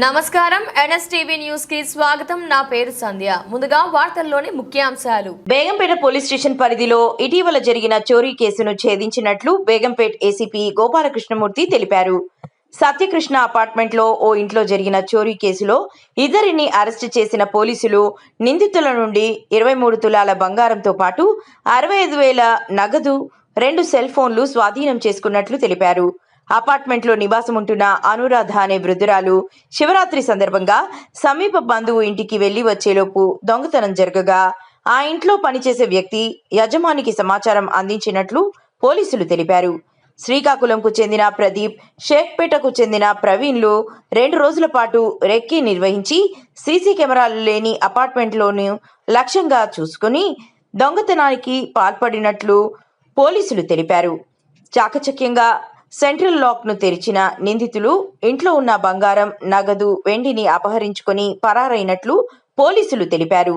నమస్కారం NSTV news కి స్వాగతం. నా పేరు సంధ్య. ముందుగా వార్తల్లోని ముఖ్యాంశాలు. బేగంపేట పోలీస్ స్టేషన్ పరిధిలో ఇటీవల జరిగిన చోరీ కేసును ఛేదించినట్లు బేగంపేట్ ఏసీపీ గోపాలకృష్ణమూర్తి తెలిపారు. సత్యకృష్ణ అపార్ట్మెంట్ లో ఓ ఇంట్లో జరిగిన చోరీ కేసులో ఇద్దరిని అరెస్టు చేసిన పోలీసులు నిందితుల నుండి 23 తులాల బంగారంతో పాటు 65,000 నగదు, 2 సెల్ ఫోన్లు స్వాధీనం చేసుకున్నట్లు తెలిపారు. అపార్ట్మెంట్ లో నివాసం ఉంటున్న అనురాధ అనే వృద్ధురాలు శివరాత్రి సందర్భంగా సమీప బంధువు ఇంటికి వెళ్లి వచ్చేలోపు దొంగతనం జరగగా ఆ ఇంట్లో పనిచేసే వ్యక్తి యజమానికి సమాచారం అందించినట్లు పోలీసులు తెలిపారు. శ్రీకాకుళంకు చెందిన ప్రదీప్, షేక్పేటకు చెందిన ప్రవీణ్లు 2 రోజుల పాటు రెక్కీ నిర్వహించి సీసీ కెమెరాలు లేని అపార్ట్మెంట్లోనూ లక్ష్యంగా చూసుకుని దొంగతనానికి పాల్పడినట్లు పోలీసులు తెలిపారు. చాకచక్యంగా సెంట్రల్ లాక్ ను తెరిచిన నిందితులు ఇంట్లో ఉన్న బంగారం, నగదు, వెండిని అపహరించుకొని పరారైనట్లు పోలీసులు తెలిపారు.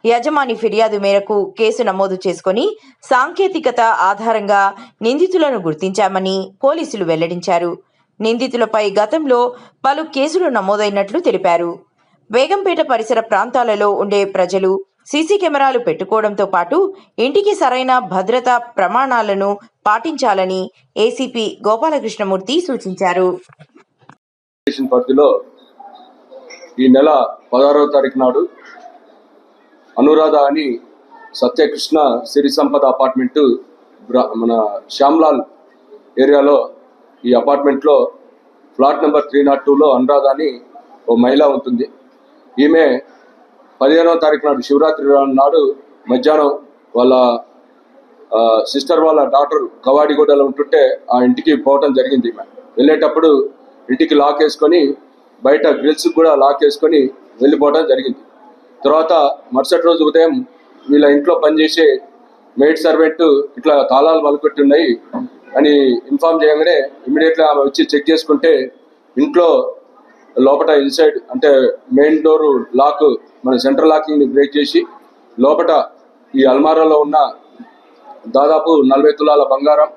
యజమాని ఫిర్యాదు మేరకు కేసు నమోదు చేసుకుని సాంకేతికత ఆధారంగా నిందితులను గుర్తించామని పోలీసులు వెల్లడించారు. నిందితులపై గతంలో పలు కేసులు నమోదైనట్లు తెలిపారు. బేగంపేట పరిసర ప్రాంతాలలో ఉండే ప్రజలు సీసీ కెమెరాలు పెట్టుకోవడంతో పాటు ఇంటికి సరైన భద్రతా ప్రమాణాలను పాటించాలని ఏసీపీ గోపాలకృష్ణమూర్తి సూచించారు. పరిధిలో ఈ నెల 16వ తారీఖు నాడు అనురాధ అని సత్యకృష్ణ సిరి సంపద అపార్ట్మెంటు మన శ్యామ్లాల్ ఏరియాలో ఈ అపార్ట్మెంట్లో ఫ్లాట్ నెంబర్ 302లో అనురాధ అని ఓ మహిళ ఉంటుంది. ఈమె 15వ తారీఖు నాడు శివరాత్రి నాడు మధ్యాహ్నం వాళ్ళ సిస్టర్ వాళ్ళ డాక్టర్ కవాడిగూడలో ఉంటుంటే ఆ ఇంటికి పోవటం జరిగింది. ఈమె వెళ్ళేటప్పుడు ఇంటికి లాక్ వేసుకొని బయట గ్రిల్స్ కూడా లాక్ వేసుకొని వెళ్ళిపోవడం జరిగింది. తర్వాత మరుసటి రోజు ఉదయం వీళ్ళ ఇంట్లో పనిచేసే మెయిడ్ సర్వెంట్ ఇట్లా తాళాలు వలకొట్టి ఉన్నాయి అని ఇన్ఫార్మ్ చేయగానే ఇమీడియట్గా ఆమె వచ్చి చెక్ చేసుకుంటే ఇంట్లో లోపల ఇన్సైడ్ అంటే మెయిన్ డోరు లాక్ మన సెంట్రల్ లాకింగ్ని బ్రేక్ చేసి లోపల ఈ అల్మారాలో ఉన్న దాదాపు 40 తులాల బంగారం,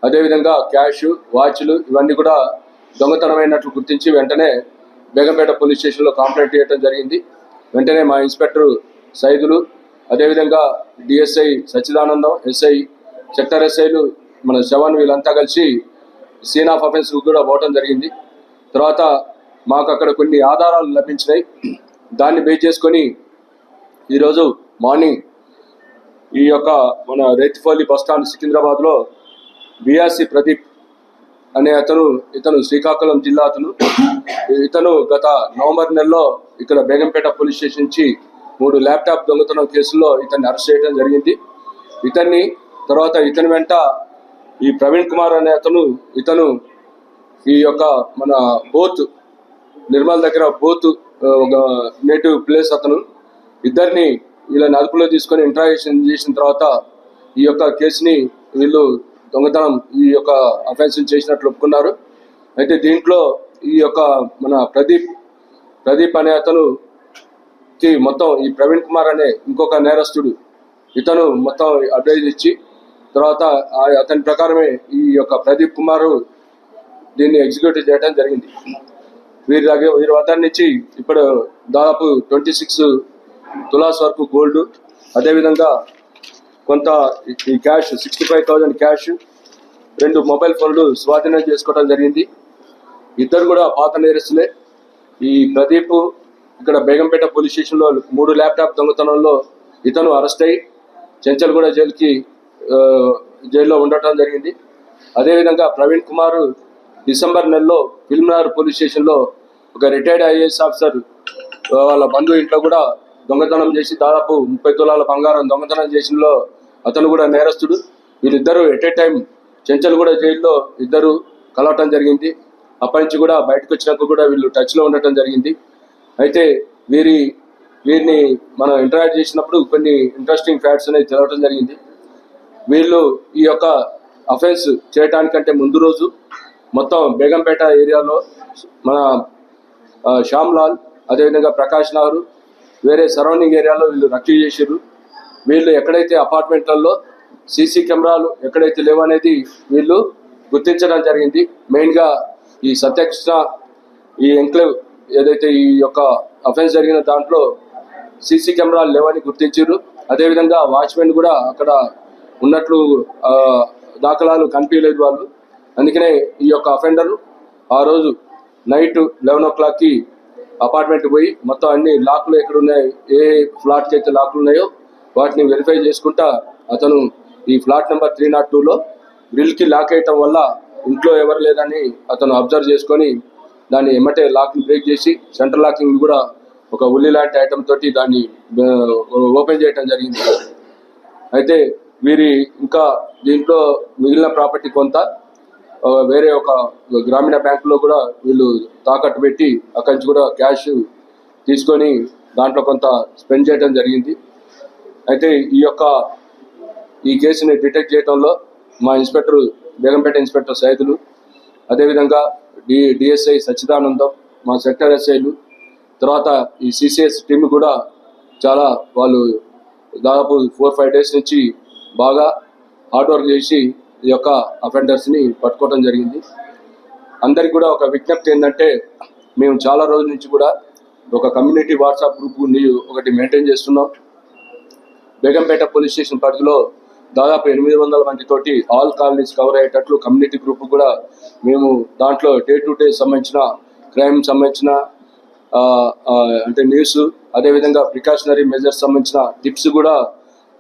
అదేవిధంగా క్యాష్, వాచ్లు ఇవన్నీ కూడా దొంగతనమైనట్లు గుర్తించి వెంటనే బేగంపేట పోలీస్ స్టేషన్లో కంప్లైంట్ చేయడం జరిగింది. వెంటనే మా ఇన్స్పెక్టర్ సైదులు, అదేవిధంగా డిఎస్ఐ సచ్చిదానందం, ఎస్ఐ, సెక్టర్ ఎస్ఐలు మన శవన్ వీళ్ళంతా కలిసి సీన్ ఆఫ్ అఫెన్స్ కూడా పోవటం జరిగింది. తర్వాత మాకు అక్కడ కొన్ని ఆధారాలు లభించినాయి. దాన్ని బేస్ చేసుకొని ఈరోజు మార్నింగ్ ఈ యొక్క మన రైతుపల్లి బస్టాండ్ సికింద్రాబాద్లో బిఆర్సి ప్రదీప్ అనే ఇతను శ్రీకాకుళం జిల్లా ఇతను గత నవంబర్ నెలలో ఇక్కడ బేగంపేట పోలీస్ స్టేషన్ నుంచి 3 ల్యాప్టాప్ దొంగతనం కేసుల్లో ఇతన్ని అరెస్ట్ చేయడం జరిగింది. తర్వాత ఇతని వెంట ఈ ప్రవీణ్ కుమార్ అనే ఇతను ఈ యొక్క మన బోత్ నిర్మల్ దగ్గర బోత్ ఒక నేటివ్ ప్లేస్ ఇద్దరిని వీళ్ళని అదుపులో తీసుకొని ఇంట్రాగేషన్ చేసిన తర్వాత ఈ యొక్క కేసుని వీళ్ళు దొంగతనం ఈ యొక్క అఫెన్స్ చేసినట్లు ఒప్పుకున్నారు. అయితే దీంట్లో ఈ యొక్క మన ప్రదీప్ అనే అతనుకి మొత్తం ఈ ప్రవీణ్ కుమార్ అనే ఇంకొక నేరస్తుడు ఇతను మొత్తం అడ్వైజ్ ఇచ్చి తర్వాత అతని ప్రకారమే ఈ యొక్క ప్రదీప్ కుమారు దీన్ని ఎగ్జిక్యూట్ చేయడం జరిగింది. వీరి వద్ద నుంచి ఇప్పుడు దాదాపు 26 తులాస్ వరకు గోల్డ్, అదేవిధంగా కొంత ఈ క్యాష్ 65,000 క్యాష్, 2 మొబైల్ ఫోన్లు స్వాధీనం చేసుకోవడం జరిగింది. ఇద్దరు కూడా పాత నేరస్తులే. ఈ ప్రదీప్ ఇక్కడ బేగంపేట పోలీస్ స్టేషన్లో 3 ల్యాప్టాప్ దొంగతనంలో ఇతను అరెస్ట్ అయ్యి చెంచల్గూడ జైల్లో ఉండటం జరిగింది. అదేవిధంగా ప్రవీణ్ కుమార్ డిసెంబర్ నెలలో ఫిల్మ్నగర్ పోలీస్ స్టేషన్లో ఒక రిటైర్డ్ ఐఏఎస్ ఆఫీసర్ వాళ్ళ బంధువు ఇంట్లో కూడా దొంగతనం చేసి దాదాపు 30 తులాల బంగారం దొంగతనం చేసినలో అతను కూడా నేరస్తుడు. వీళ్ళిద్దరూ ఎట్ ఏ టైం చెంచల్గూడ జైల్లో ఇద్దరు కలవటం జరిగింది. అప్పటి నుంచి కూడా బయటకు వచ్చినాక కూడా వీళ్ళు టచ్లో ఉండటం జరిగింది. అయితే వీరిని మనం ఇంటరాక్ట్ చేసినప్పుడు కొన్ని ఇంట్రెస్టింగ్ ఫ్యాక్ట్స్ అనేది తెలవటం జరిగింది. వీళ్ళు ఈ యొక్క అఫెన్స్ చేయడానికంటే ముందు రోజు మొత్తం బేగంపేట ఏరియాలో మన శ్యామ్లాల్, అదేవిధంగా ప్రకాష్ నగర్, వేరే సరౌండింగ్ ఏరియాలో వీళ్ళు రక్ష చేశారు. వీళ్ళు ఎక్కడైతే అపార్ట్మెంట్లలో సీసీ కెమెరాలు ఎక్కడైతే లేవనేది వీళ్ళు గుర్తించడం జరిగింది. మెయిన్గా ఈ సత్యకృష్ణ ఈ ఎంక్లేవ్ ఏదైతే ఈ యొక్క అఫెన్స్ జరిగిన దాంట్లో సీసీ కెమెరాలు లేవని గుర్తించారు. అదేవిధంగా వాచ్మెన్ కూడా అక్కడ ఉన్నట్లు దాఖలాలు కనిపించలేదు వాళ్ళు. అందుకనే ఈ యొక్క అఫెండర్ ఆ రోజు నైట్ 11 o'clockకి అపార్ట్మెంట్ పోయి మొత్తం అన్ని లాక్లు ఎక్కడ ఉన్నాయి, ఏ ఫ్లాట్కి అయితే లాక్లు ఉన్నాయో వాటిని వెరిఫై చేసుకుంటా అతను ఈ ఫ్లాట్ నెంబర్ 302లో గ్రిల్కి లాక్ అయ్యటం వల్ల ఇంట్లో ఎవరు లేదని అతను అబ్జర్వ్ చేసుకొని దాన్ని ఎమ్మటే లాక్ని బ్రేక్ చేసి సెంట్రల్ లాకింగ్ కూడా ఒక ఉల్లి లాంటి ఐటమ్ తోటి దాన్ని ఓపెన్ చేయడం జరిగింది. అయితే వీరి ఇంకా దీంట్లో మిగిలిన ప్రాపర్టీ కొంత వేరే ఒక గ్రామీణ బ్యాంకులో కూడా వీళ్ళు తాకట్టు పెట్టి అక్కడి నుంచి కూడా క్యాష్ తీసుకొని దాంట్లో కొంత స్పెండ్ చేయడం జరిగింది. అయితే ఈ కేసుని డిటెక్ట్ చేయడంలో మా ఇన్స్పెక్టర్ బేగంపేట ఇన్స్పెక్టర్ సైదులు, అదేవిధంగా డిఎస్ఐ సచ్చిదానందం, మా సెక్టర్ ఎస్ఐలు, తర్వాత ఈ సిసిఎస్ టీమ్ కూడా చాలా వాళ్ళు దాదాపు 4-5 days నుంచి బాగా హార్డ్ వర్క్ చేసి ఈ యొక్క అఫెండర్స్ని పట్టుకోవడం జరిగింది. అందరికి కూడా ఒక విజ్ఞప్తి ఏంటంటే, మేము చాలా రోజుల నుంచి కూడా ఒక కమ్యూనిటీ వాట్సాప్ గ్రూప్ ఒకటి మెయింటైన్ చేస్తున్నాం. బేగంపేట పోలీస్ స్టేషన్ పరిధిలో దాదాపు 800 మందితోటి ఆల్ కాలనీస్ కవర్ అయ్యేటట్లు కమ్యూనిటీ గ్రూప్ కూడా మేము దాంట్లో డే టు డే సంబంధించిన క్రైమ్ సంబంధించిన అంటే న్యూస్, అదేవిధంగా ప్రికాషనరీ మెజర్స్ సంబంధించిన టిప్స్ కూడా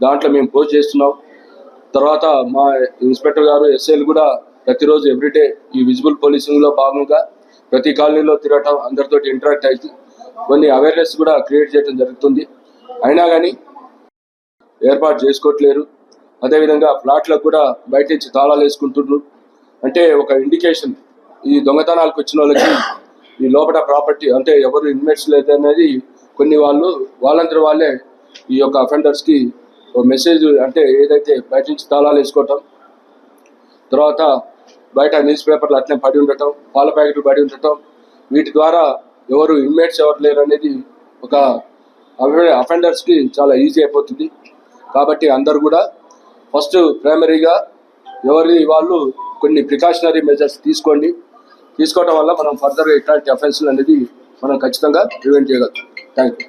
దాంట్లో మేము పోస్ట్ చేస్తున్నాం. తర్వాత మా ఇన్స్పెక్టర్ గారు ఎస్ఐలు కూడా ప్రతిరోజు ఎవ్రీడే ఈ విజిబుల్ పోలీసింగ్లో భాగంగా ప్రతి కాలనీలో తిరగటం, అందరితో ఇంటరాక్ట్ అయితే కొన్ని అవేర్నెస్ కూడా క్రియేట్ చేయడం జరుగుతుంది. అయినా కానీ ఏర్పాటు చేసుకోవట్లేరు. అదేవిధంగా ఫ్లాట్లకు కూడా బయట నుంచి తాళాలు వేసుకుంటున్నారు. అంటే ఒక ఇండికేషన్ ఈ దొంగతనాలకు వచ్చిన వాళ్ళకి ఈ లోపల ప్రాపర్టీ అంటే ఎవరు ఇన్వెస్ట్ లేదనేది కొన్ని వాళ్ళందరూ వాళ్ళే ఈ యొక్క అఫెండర్స్కి మెసేజ్ అంటే ఏదైతే బయట నుంచి తాళాలు వేసుకోవటం, తర్వాత బయట న్యూస్ పేపర్లు అట్లే పడి ఉండటం, పాల ప్యాకెట్లు పడి ఉండటం, వీటి ద్వారా ఎవరు ఇన్మేట్స్ ఎవరు లేరు అనేది ఒక అఫెండర్స్కి చాలా ఈజీ అయిపోతుంది. కాబట్టి అందరు కూడా ఫస్ట్ ప్రైమరీగా వాళ్ళు కొన్ని ప్రికాషనరీ మెజర్స్ తీసుకోవడం వల్ల మనం ఫర్దర్గా ఇట్లాంటి అఫెన్స్లు అనేది మనం ఖచ్చితంగా ప్రివెంట్ చేయగలం. Thank you.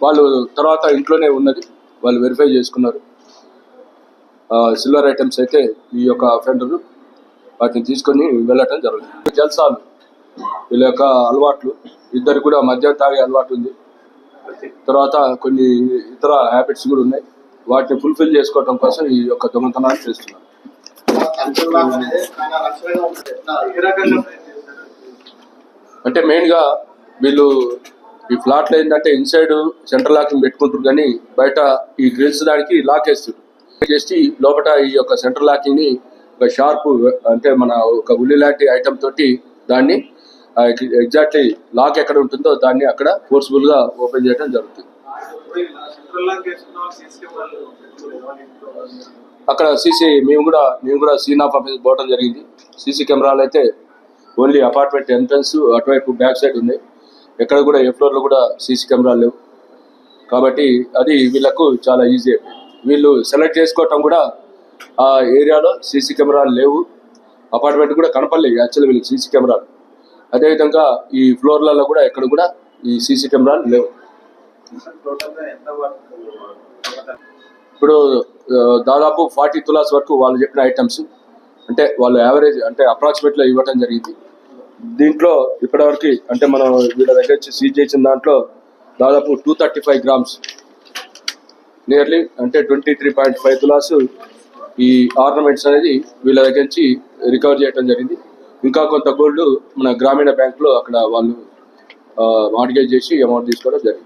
వాళ్ళు తర్వాత ఇంట్లోనే ఉన్నది వాళ్ళు వెరిఫై చేసుకున్నారు. సిల్వర్ ఐటమ్స్ అయితే ఈ యొక్క అఫెండర్ వాటిని తీసుకొని వెళ్ళటం జరుగుతుంది. జల్సాలు వీళ్ళ యొక్క అలవాట్లు, ఇద్దరు కూడా మద్యం తాగే అలవాటు ఉంది. తర్వాత కొన్ని ఇతర హ్యాబిట్స్ కూడా ఉన్నాయి. వాటిని ఫుల్ఫిల్ చేసుకోవడం కోసం ఈ యొక్క దొంగతనాలు చేస్తున్నారు. అంటే మెయిన్గా వీళ్ళు ఈ ఫ్లాట్లో ఏంటంటే ఇన్సైడ్ సెంట్రల్ లాకింగ్ పెట్టుకుంటారు, కానీ బయట ఈ గ్రిల్స్ దానికి లాక్ వేస్తారు. చేసి లోపల ఈ యొక్క సెంట్రల్ లాకింగ్ని ఒక షార్ప్ అంటే మన ఒక ఉల్లి లాంటి ఐటమ్ తోటి దాన్ని ఎగ్జాక్ట్లీ లాక్ ఎక్కడ ఉంటుందో దాన్ని అక్కడ ఫోర్స్ఫుల్గా ఓపెన్ చేయడం జరుగుతుంది. అక్కడ మేము కూడా సీన్ ఆఫ్ ఆఫీస్ పోవడం జరిగింది. సీసీ కెమెరాలు అయితే ఓన్లీ అపార్ట్మెంట్ ఎంట్రన్స్ అటువైపు బ్యాక్ సైడ్ ఉన్నాయి. ఎక్కడ కూడా ఏ ఫ్లోర్లో కూడా సీసీ కెమెరాలు లేవు. కాబట్టి అది వీళ్ళకు చాలా ఈజీ. వీళ్ళు సెలెక్ట్ చేసుకోవటం కూడా ఆ ఏరియాలో సీసీ కెమెరాలు లేవు, అపార్ట్మెంట్ కూడా కనపడలేదు యాక్చువల్లీ వీళ్ళకి సీసీ కెమెరాలు. అదేవిధంగా ఈ ఫ్లోర్లలో కూడా ఎక్కడ కూడా ఈ సీసీ కెమెరాలు లేవు. ఇప్పుడు దాదాపు 40 తులాస్ వరకు వాళ్ళు చెప్పిన ఐటమ్స్ అంటే వాళ్ళు యావరేజ్ అంటే అప్రాక్సిమేట్గా ఇవ్వటం జరిగింది. దీంట్లో ఇప్పటివరకు అంటే మనం వీళ్ళ దగ్గర సీజ్ చేసిన దాంట్లో దాదాపు 235 grams నియర్లీ అంటే 23.5 తులాస్ ఈ ఆర్నమెంట్స్ అనేది వీళ్ళ దగ్గర నుంచి రికవర్ చేయడం జరిగింది. ఇంకా కొంత గోల్డ్ మన గ్రామీణ బ్యాంకులో అక్కడ వాళ్ళు మార్గేజ్ చేసి అమౌంట్ తీసుకోవడం జరిగింది.